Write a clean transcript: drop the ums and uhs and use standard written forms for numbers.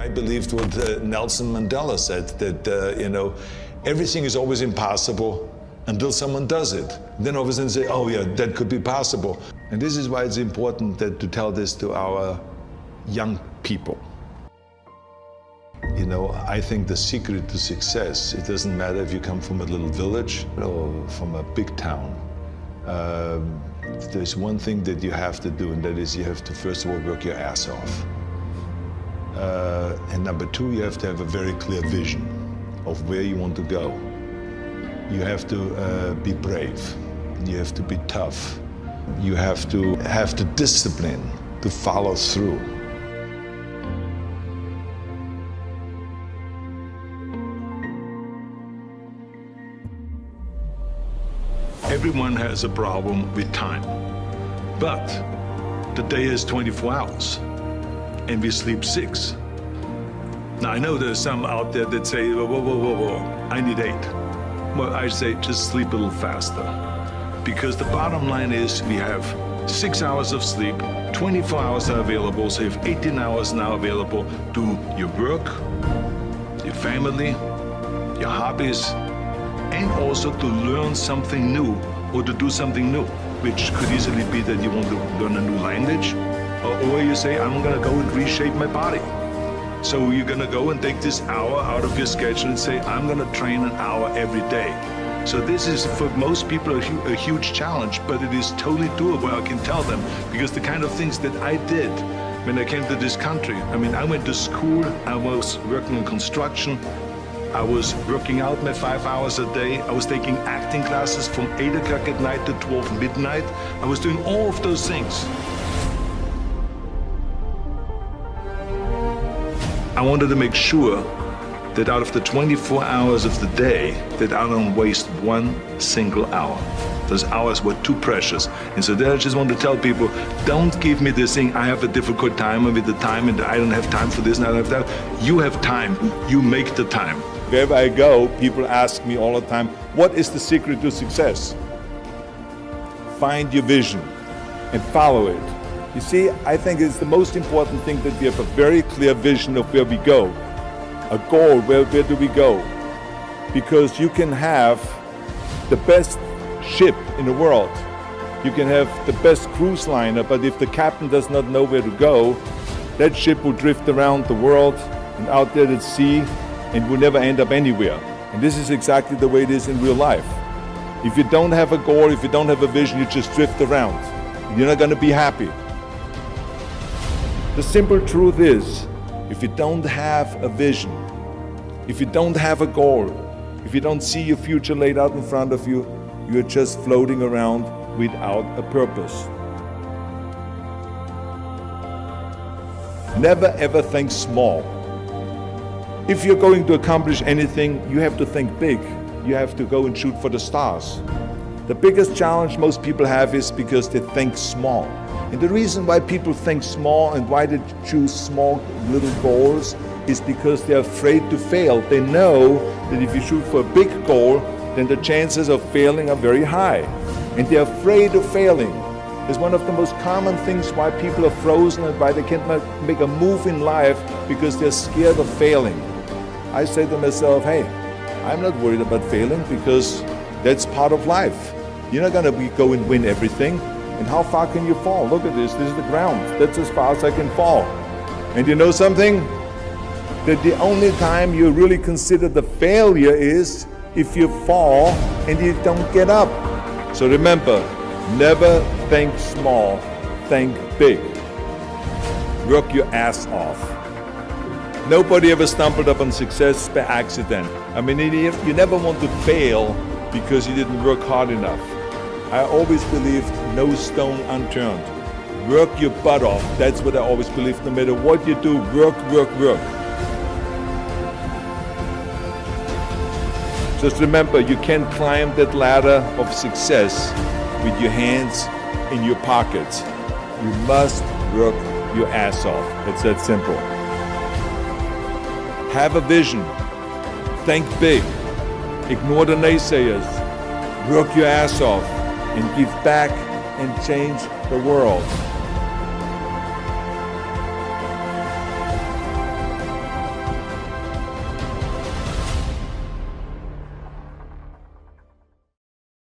I believed what Nelson Mandela said, that everything is always impossible until someone does it. Then all of a sudden say, oh yeah, that could be possible. And this is why it's important to tell this to our young people. I think the secret to success, it doesn't matter if you come from a little village or from a big town. There's one thing that you have to do, and that is you have to first of all work your ass off. And number two, you have to have a very clear vision of where you want to go. You have to be brave. You have to be tough. You have to have the discipline to follow through. Everyone has a problem with time, but the day is 24 hours and we sleep 6. Now I know there's some out there that say, whoa, I need 8. Well, I say just sleep a little faster, because the bottom line is we have 6 hours of sleep, 24 hours are available, so you have 18 hours now available to your work, your family, your hobbies, and also to learn something new or to do something new, which could easily be that you want to learn a new language, or you say, I'm gonna go and reshape my body. So you're gonna go and take this hour out of your schedule and say, I'm gonna train an hour every day. So this is, for most people, a huge challenge, but it is totally doable, I can tell them, because the kind of things that I did when I came to this country, I went to school, I was working in construction, I was working out my 5 hours a day. I was taking acting classes from 8 o'clock at night to 12 midnight. I was doing all of those things. I wanted to make sure that out of the 24 hours of the day, that I don't waste one single hour. Those hours were too precious. And so then I just want to tell people, don't give me this thing, I have a difficult time with the time and I don't have time for this and I don't have that. You have time, you make the time. Wherever I go, people ask me all the time, what is the secret to success? Find your vision and follow it. You see, I think it's the most important thing that we have a very clear vision of where we go. A goal, where do we go? Because you can have the best ship in the world. You can have the best cruise liner, but if the captain does not know where to go, that ship will drift around the world and out there at sea and will never end up anywhere. And this is exactly the way it is in real life. If you don't have a goal, if you don't have a vision, you just drift around. You're not going to be happy. The simple truth is, if you don't have a vision, if you don't have a goal, if you don't see your future laid out in front of you, you're just floating around without a purpose. Never ever think small. If you're going to accomplish anything, you have to think big. You have to go and shoot for the stars. The biggest challenge most people have is because they think small. And the reason why people think small and why they choose small little goals is because they're afraid to fail. They know that if you shoot for a big goal, then the chances of failing are very high. And they're afraid of failing. It's one of the most common things why people are frozen and why they can't make a move in life, because they're scared of failing. I say to myself, hey, I'm not worried about failing because that's part of life. You're not gonna go and win everything. And how far can you fall? Look at this is the ground. That's as far as I can fall. And you know something? That the only time you really consider the failure is if you fall and you don't get up. So remember, never think small, think big. Work your ass off. Nobody ever stumbled upon success by accident. You never want to fail because you didn't work hard enough. I always believed no stone unturned. Work your butt off. That's what I always believed. No matter what you do, work, work, work. Just remember, you can't climb that ladder of success with your hands in your pockets. You must work your ass off. It's that simple. Have a vision. Think big. Ignore the naysayers. Work your ass off and give back and change the world.